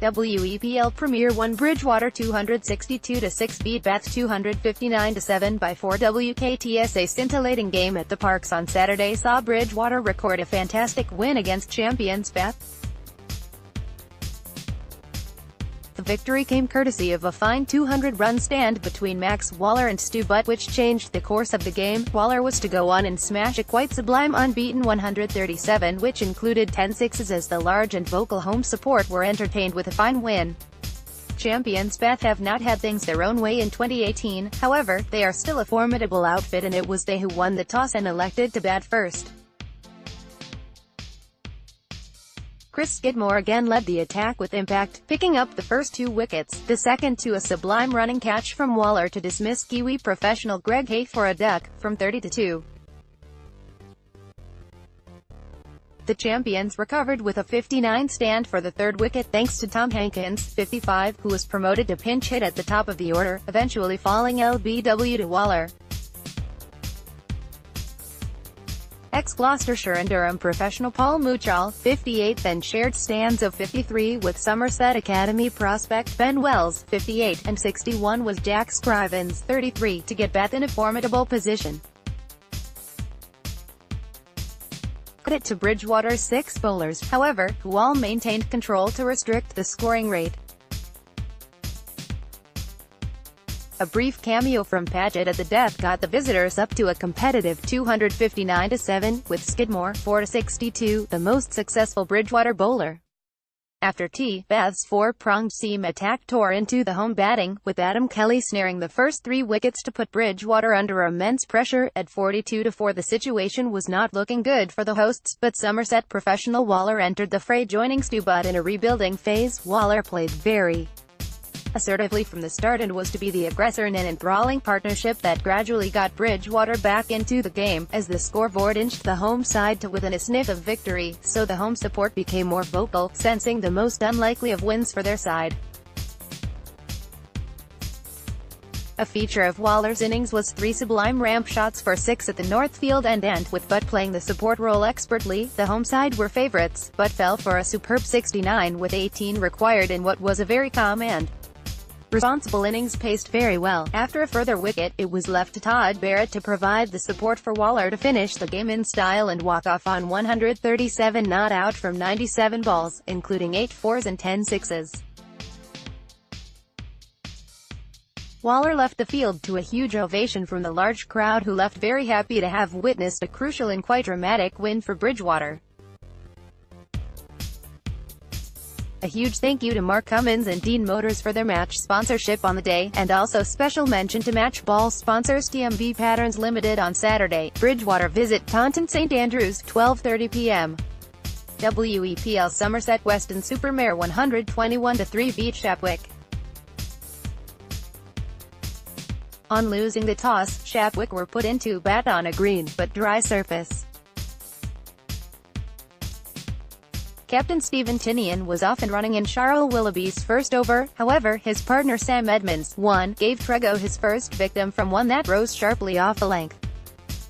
WEPL Premier won Bridgwater 262-6, beat Bath 259-7 by 4. WKTS. A scintillating game at the Parks on Saturday saw Bridgwater record a fantastic win against champions Bath. The victory came courtesy of a fine 200-run stand between Max Waller and Stu Butt, which changed the course of the game. Waller was to go on and smash a quite sublime unbeaten 137, which included 10 sixes, as the large and vocal home support were entertained with a fine win. Champions Bath have not had things their own way in 2018, however, they are still a formidable outfit, and it was they who won the toss and elected to bat first. Chris Skidmore again led the attack with impact, picking up the first 2 wickets, the second to a sublime running catch from Waller to dismiss Kiwi professional Greg Hay for a duck, from 30-2. The champions recovered with a 59 stand for the 3rd wicket, thanks to Tom Hankins, 55, who was promoted to pinch hit at the top of the order, eventually falling LBW to Waller. Ex-Gloucestershire and Durham professional Paul Muchal, 58, then shared stands of 53 with Somerset Academy prospect Ben Wells, 58, and 61 was Jack Scrivens, 33, to get Bath in a formidable position. Credit to Bridgwater's 6 bowlers, however, who all maintained control to restrict the scoring rate. A brief cameo from Paget at the death got the visitors up to a competitive 259-7, with Skidmore, 4-62, the most successful Bridgwater bowler. After tea, Bath's 4-pronged seam attack tore into the home batting, with Adam Kelly snaring the first 3 wickets to put Bridgwater under immense pressure. At 42-4, the situation was not looking good for the hosts, but Somerset professional Waller entered the fray, joining Stu Butt in a rebuilding phase. Waller played very assertively from the start and was to be the aggressor in an enthralling partnership that gradually got Bridgwater back into the game, as the scoreboard inched the home side to within a sniff of victory, so the home support became more vocal, sensing the most unlikely of wins for their side. A feature of Waller's innings was 3 sublime ramp shots for 6 at the Northfield end, with Butt playing the support role expertly. The home side were favourites, but fell for a superb 69 with 18 required in what was a very calm and responsible innings. Paced very well. After a further wicket, it was left to Todd Barrett to provide the support for Waller to finish the game in style and walk off on 137 not out from 97 balls, including 8 fours and 10 sixes. Waller left the field to a huge ovation from the large crowd, who left very happy to have witnessed a crucial and quite dramatic win for Bridgwater. A huge thank you to Mark Cummins and Dean Motors for their match sponsorship on the day, and also special mention to match ball sponsors TMV Patterns Limited on Saturday. Bridgwater visit Taunton St Andrews, 12:30 p.m. WEPL Somerset Weston Supermare 121-3 beat Shapwick. On losing the toss, Shapwick were put into bat on a green, but dry surface. Captain Stephen Tinian was off and running in Charles Willoughby's first over, however, his partner Sam Edmonds, 1, gave Trego his first victim from one that rose sharply off the length.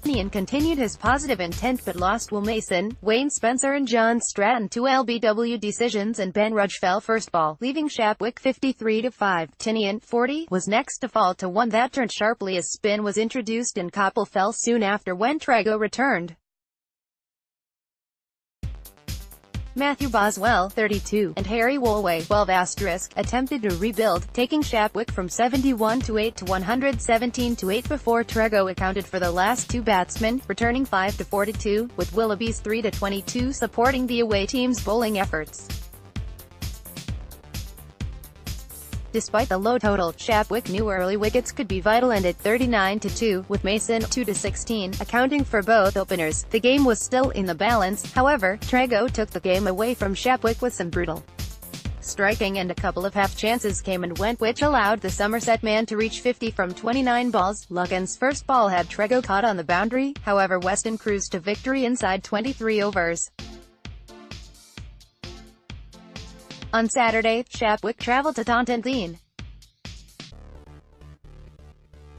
Tinian continued his positive intent but lost Will Mason, Wayne Spencer and John Stratton to LBW decisions, and Ben Rudge fell first ball, leaving Shapwick 53-5. Tinian, 40, was next to fall to one that turned sharply as spin was introduced, and Koppel fell soon after when Trego returned. Matthew Boswell, 32, and Harry Woolway, 12 *, attempted to rebuild, taking Shapwick from 71-8 to 117-8 before Trego accounted for the last 2 batsmen, returning 5-42, with Willoughby's 3-22 supporting the away team's bowling efforts. Despite the low total, Shapwick knew early wickets could be vital, and at 39-2, with Mason, 2-16, accounting for both openers, the game was still in the balance. However, Trego took the game away from Shapwick with some brutal striking, and a couple of half chances came and went, which allowed the Somerset man to reach 50 from 29 balls. Lucan's first ball had Trego caught on the boundary, however Weston cruised to victory inside 23 overs. On Saturday, Shapwick travelled to Taunton Dean.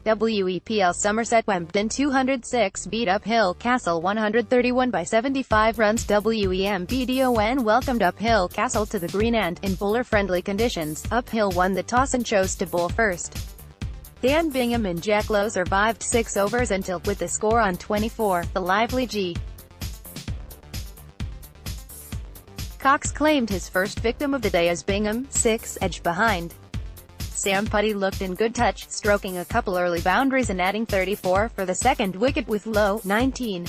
WEPL Somerset Wembdon 206 beat Uphill Castle 131 by 75 runs. Wembdon welcomed Uphill Castle to the green and, in bowler-friendly conditions, Uphill won the toss and chose to bowl first. Dan Bingham and Jack Lowe survived 6 overs until, with the score on 24, the lively G. Cox claimed his first victim of the day as Bingham, 6, edged behind. Sam Putty looked in good touch, stroking a couple early boundaries and adding 34 for the second wicket with Lowe, 19.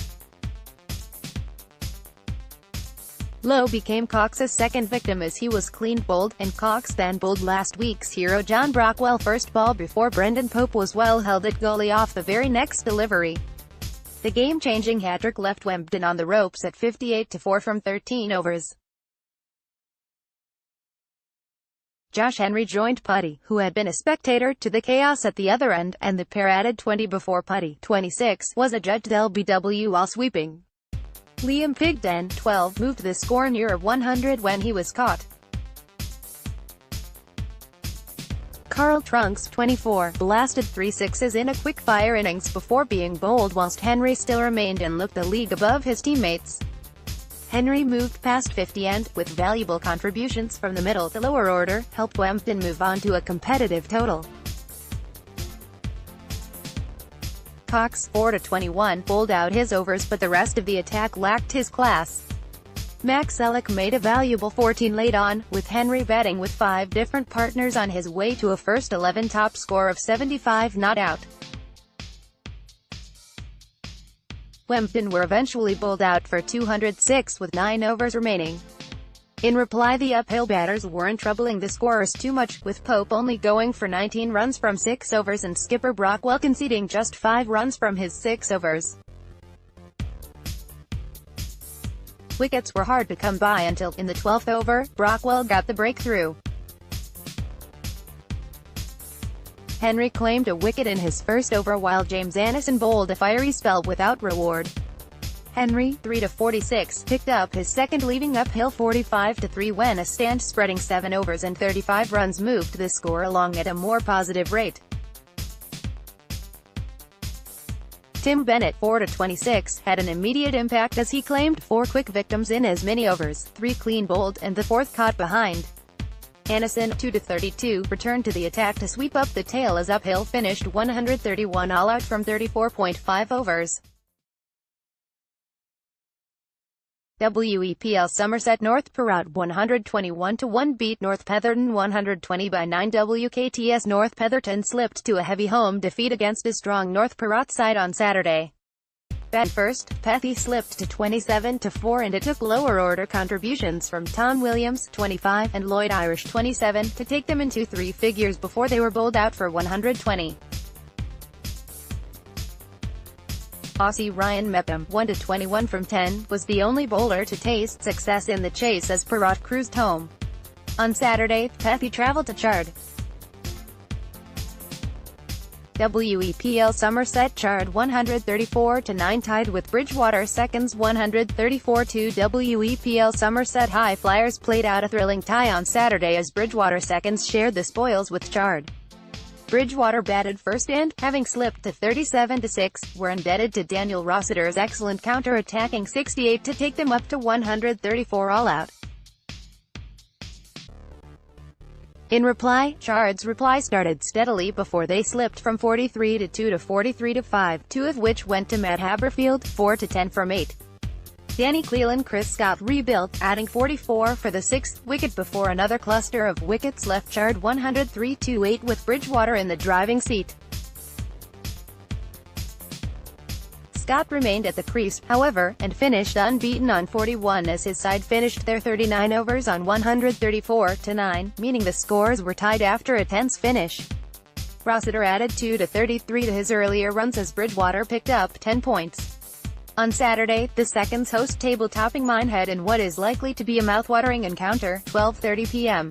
Lowe became Cox's second victim as he was clean bowled, and Cox then bowled last week's hero John Brockwell first ball before Brendan Pope was well held at goalie off the very next delivery. The game-changing hat-trick left Wembdon on the ropes at 58-4 from 13 overs. Josh Henry joined Putty, who had been a spectator to the chaos at the other end, and the pair added 20 before Putty, 26, was adjudged LBW while sweeping. Liam Pigden, 12, moved the score near 100 when he was caught. Carl Trunks, 24, blasted 3 sixes in a quick-fire innings before being bowled whilst Henry still remained and looked a league above his teammates. Henry moved past 50 and, with valuable contributions from the middle to lower order, helped Wembdon move on to a competitive total. Cox, 4-21, bowled out his overs but the rest of the attack lacked his class. Max Selleck made a valuable 14 late on, with Henry batting with 5 different partners on his way to a first 11 top score of 75 not out. Wembdon were eventually bowled out for 206 with 9 overs remaining. In reply, the Uphill batters weren't troubling the scorers too much, with Pope only going for 19 runs from 6 overs and skipper Brockwell conceding just 5 runs from his 6 overs. Wickets were hard to come by until, in the 12th over, Brockwell got the breakthrough. Henry claimed a wicket in his first over while James Annison bowled a fiery spell without reward. Henry, 3-46, picked up his second, leaving Uphill 45-3 when a stand spreading 7 overs and 35 runs moved the score along at a more positive rate. Tim Bennett, 4-26, had an immediate impact as he claimed 4 quick victims in as many overs, 3 clean bowled, and the 4th caught behind. Annison, 2-32, returned to the attack to sweep up the tail as Uphill finished 131 all out from 34.5 overs. WEPL Somerset North Perrott 121-1 beat North Petherton 120 by 9. WKTS North Petherton slipped to a heavy home defeat against a strong North Perrott side on Saturday. Bat first, Pethy slipped to 27-4 and it took lower order contributions from Tom Williams, 25, and Lloyd Irish, 27, to take them into 3 figures before they were bowled out for 120. Aussie Ryan Mepham, 1-21 from 10, was the only bowler to taste success in the chase as Perrott cruised home. On Saturday, Pethy travelled to Chard. WEPL Somerset Chard 134-9 tied with Bridgwater seconds 134-2. WEPL Somerset High Flyers played out a thrilling tie on Saturday as Bridgwater seconds shared the spoils with Chard. Bridgwater batted first and, having slipped to 37-6, were indebted to Daniel Rossiter's excellent counter-attacking 68 to take them up to 134 all out. In reply, Chard's reply started steadily before they slipped from 43-2 to 43-5, 2 of which went to Matt Haberfield, 4-10 from 8. Danny Cleland Chris Scott rebuilt, adding 44 for the 6th wicket before another cluster of wickets left Chard 103-8 with Bridgwater in the driving seat. Scott remained at the crease, however, and finished unbeaten on 41 as his side finished their 39 overs on 134-9, meaning the scores were tied after a tense finish. Rossiter added 2-33 to his earlier runs as Bridgwater picked up 10 points. On Saturday, the seconds host table-topping Minehead in what is likely to be a mouthwatering encounter, 12:30 p.m.